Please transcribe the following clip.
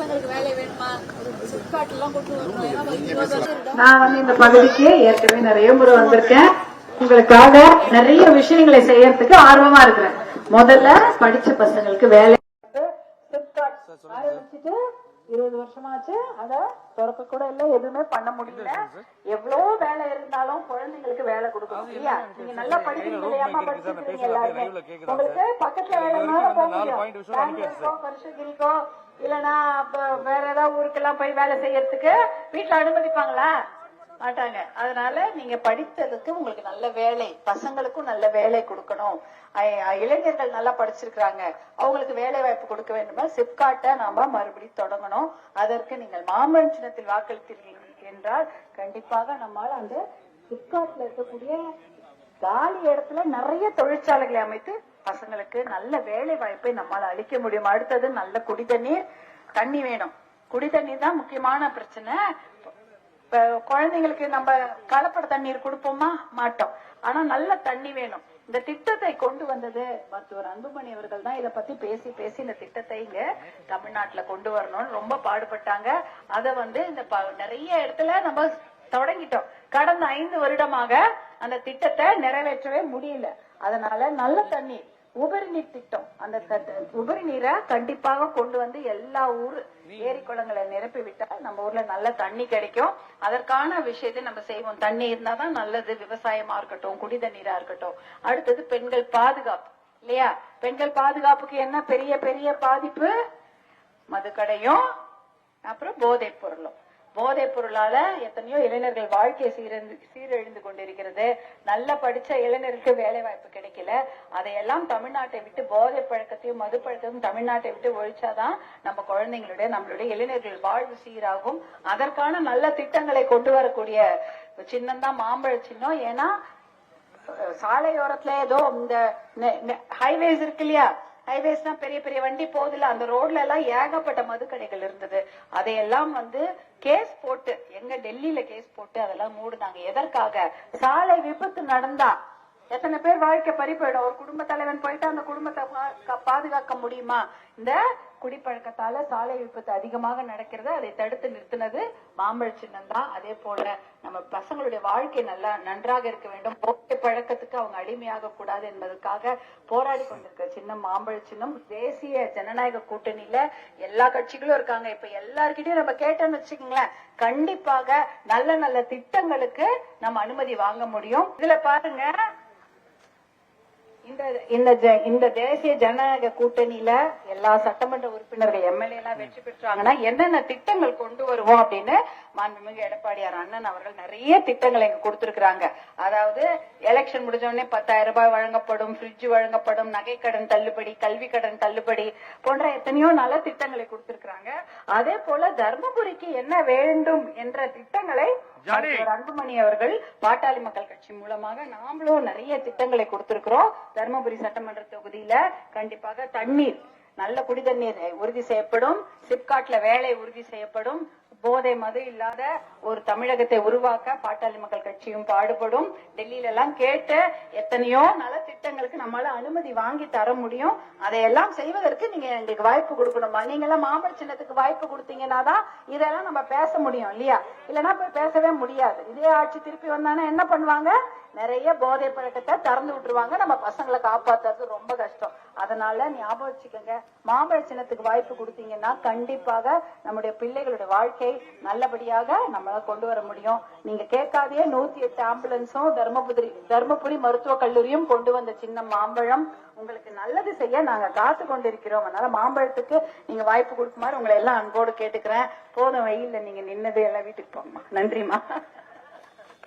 பசங்களுக்கு வேலை வேணுமா, சிப்காட் எல்லாம் கொண்டு வரணும். நான் இந்த பகுதிக்கு ஏற்கனவே நிறைய முறை வந்திருக்கேன். உங்களுக்காக நிறைய விஷயங்களை செய்யறதுக்கு ஆர்வமா இருக்கிறேன். முதல்ல படிச்ச பசங்களுக்கு வேலை ஆரம்பிச்சுட்டு 20 வருஷமாச்சு. அத திறக்க கூட இல்ல, எதுவுமே பண்ண முடியல. எவ்வளவு வேலை இருந்தாலும் குழந்தைங்களுக்கு வேலை கொடுக்கணும் இல்லையா? நீங்க நல்லா படிக்கிறீங்க இல்லையாமா, படிச்சிருக்கீங்க எல்லாருமே. உங்களுக்கு பக்கத்துல வேலை போக முடியும், பெங்களூருக்கோ வருஷகிரிக்கோ இல்லன்னா வேற ஏதாவது ஊருக்கெல்லாம் போய் வேலை செய்யறதுக்கு வீட்டுல அனுமதிப்பாங்களா? மாட்டாங்க. அதனால நீங்க படித்ததுக்கு உங்களுக்கு நல்ல வேலை, பசங்களுக்கும் நல்ல வேலை கொடுக்கணும். இளைஞர்கள் நல்லா படிச்சிருக்கிறாங்க, அவங்களுக்கு வேலை வாய்ப்பு கொடுக்க வேண்டுமா, சிப்காட்டை நாம மறுபடியும் தொடங்கணும். அதற்கு நீங்கள் மாம்பழம் சின்னத்தில் வாக்களித்தீர்கள் என்றால் கண்டிப்பாக நம்மால் அந்த சிப்காட்ல இருக்கக்கூடிய காலி இடத்துல நிறைய தொழிற்சாலைகளை அமைத்து பசங்களுக்கு நல்ல வேலை வாய்ப்பை நம்மால் அளிக்க முடியும். அடுத்தது நல்ல தண்ணி வேணும். குடி தண்ணீர் தான் முக்கியமான பிரச்சனை. குழந்தைங்களுக்கு நம்ம கலப்பட தண்ணீர் கொடுப்போமா? மாட்டோம். ஆனா நல்ல தண்ணி வேணும். இந்த திட்டத்தை கொண்டு வந்தது மருத்துவர் அன்புமணி அவர்கள் தான். இதை பத்தி பேசி இந்த திட்டத்தை இங்க தமிழ்நாட்டுல கொண்டு வரணும்னு ரொம்ப பாடுபட்டாங்க. அத இந்த நிறைய இடத்துல நம்ம தொடங்கிட்டோம். கடந்த 5 வருடமாக அந்த திட்டத்தை நிறைவேற்றவே முடியல. அதனால நல்ல தண்ணீர் உபரி நீர் திட்டம், அந்த உபரி நீரை கண்டிப்பாக கொண்டு வந்து எல்லா ஊர் ஏரி குளங்களை நிரப்பி விட்டால் நம்ம ஊர்ல நல்ல தண்ணி கிடைக்கும். அதற்கான விஷயத்தை நம்ம செய்வோம். தண்ணி இருந்தாதான் நல்லது, விவசாயமா இருக்கட்டும், குடி தண்ணீரா இருக்கட்டும். அடுத்தது பெண்கள் பாதுகாப்பு இல்லையா? பெண்கள் பாதுகாப்புக்கு என்ன பெரிய பாதிப்பு? மதுக்கடையும் அப்புறம் போதைப் பொருளும். போதைப் பொருளால எத்தனையோ இளைஞர்கள் வாழ்க்கை சீரழிந்து கொண்டிருக்கிறது. நல்ல படிச்ச இளைஞருக்கு வேலை வாய்ப்பு கிடைக்கல. அதையெல்லாம் தமிழ்நாட்டை விட்டு போதை பழக்கத்தையும் மது பழக்கத்தையும் தமிழ்நாட்டை விட்டு ஒழிச்சாதான் நம்ம நம்மளுடைய இளைஞர்கள் வாழ்வு சீராகும். அதற்கான நல்ல திட்டங்களை கொண்டு வரக்கூடிய சின்னம் தான் மாம்பழ சின்னம். ஏன்னா சாலையோரத்துல ஏதோ இந்த ஹைவேஸ் இருக்கு இல்லையா, ஹைவேஸ்னா பெரிய வண்டி போகுதுல, அந்த ரோட்ல எல்லாம் ஏகப்பட்ட மதுக்கடைகள் இருந்தது. அதையெல்லாம் கேஸ் போட்டு, எங்க டெல்லியில கேஸ் போட்டு அதெல்லாம் மூடுனாங்க. எதற்காக? சாலை விபத்து நடந்தா எத்தனை பேர் வாழ்க்கை பறி போயிடும். ஒரு குடும்ப தலைவன் போயிட்டு அந்த குடும்பத்தை பாதுகாக்க முடியுமா? இந்த குடிப்பழக்கத்தால சாலை விபத்து அதிகமாக நடக்கிறது. அதை தடுத்து நிறுத்தினது மாம்பழ சின்னம் தான். அதே போல நம்ம பசங்களுடைய வாழ்க்கை நன்றாக இருக்க வேண்டும், போதை பழக்கத்துக்கு அவங்க அடிமையாக கூடாது என்பதற்காக போராடி கொண்டிருக்க சின்னம் மாம்பழ சின்னம். தேசிய ஜனநாயக கூட்டணியில எல்லா கட்சிகளும் இருக்காங்க. இப்ப எல்லார்கிட்டயும் நம்ம கேட்டோம்னு வச்சுக்கோங்களேன், கண்டிப்பாக நல்ல திட்டங்களுக்கு நம்ம அனுமதி வாங்க முடியும். இதுல பாருங்க, இந்த தேசிய ஜனநாயக கூட்டணியில எல்லா சட்டமன்ற உறுப்பினர்கள் எம்எல்ஏ எல்லாம் வெற்றி பெற்றாங்கன்னா என்னென்ன திட்டங்கள் கொண்டு வருவோம் அப்படின்னு மாண்புமிகு எடப்பாடியார் அண்ணன் அவர்கள் நிறைய திட்டங்களை இங்க கொடுத்திருக்கிறாங்க. அதாவது எலெக்ஷன் முடிஞ்ச உடனே 10,000 ரூபாய் வழங்கப்படும், ஃப்ரிட்ஜ் வழங்கப்படும், நகை கடன் தள்ளுபடி, கல்வி கடன் தள்ளுபடி போன்ற எத்தனையோ நல்ல திட்டங்களை கொடுத்திருக்கிறாங்க. அதே போல தர்மபுரிக்கு என்ன வேண்டும் என்ற திட்டங்களை அன்புமணி அவர்கள் பாட்டாளி மக்கள் கட்சி மூலமாக நாமளும் நிறைய திட்டங்களை கொடுத்திருக்கிறோம். தர்மபுரி சட்டமன்ற தொகுதியில கண்டிப்பாக தண்ணீர், நல்ல குடிதண்ணீர் உறுதி செய்யப்படும். சிப்காட்ல வேலை உறுதி செய்யப்படும். போதை மது இல்லாத ஒரு தமிழகத்தை உருவாக்க பாட்டாளி மக்கள் கட்சியும் பாடுபடும். டெல்லியில எல்லாம் கேட்டு எத்தனையோ நல திட்டங்களுக்கு நம்மளால அனுமதி வாங்கி தர முடியும். அதையெல்லாம் செய்வதற்கு நீங்க எங்களுக்கு வாய்ப்பு கொடுக்கணுமா? நீங்க எல்லாம் மாம்பழ சின்னத்துக்கு வாய்ப்பு கொடுத்தீங்கன்னா தான் இதெல்லாம் நம்ம பேச முடியும் இல்லையா? இல்லைன்னா போய் பேசவே முடியாது. இதே ஆட்சி திருப்பி வந்தானா என்ன பண்ணுவாங்க? நிறைய போதை பழக்கத்தை திறந்து விட்டுருவாங்க. நம்ம பசங்களை காப்பாத்துறது ரொம்ப கஷ்டம். அதனால ஞாபகம் வச்சுக்கோங்க, மாம்பழ சின்னத்துக்கு வாய்ப்பு கொடுத்தீங்கன்னா கண்டிப்பாக நம்முடைய பிள்ளைகளுடைய வாழ்க்கை நல்லபடியாக நம்மளால கொண்டு வர முடியும். நீங்க கேட்காதே 108 ஆம்புலன்ஸும் தர்மபுரி மருத்துவக் கல்லூரியும் கொண்டு வந்த சின்ன மாம்பழம் உங்களுக்கு நல்லது செய்ய நாங்க காத்து கொண்டிருக்கிறோம். அதனால மாம்பழத்துக்கு நீங்க வாய்ப்பு கொடுக்குமாறு உங்களை எல்லாம் அன்போடு கேட்டுக்கிறேன். போதும், வெயில்ல நீங்க நின்னது, எல்லாம் வீட்டுக்கு போங்கம்மா. நன்றிமா.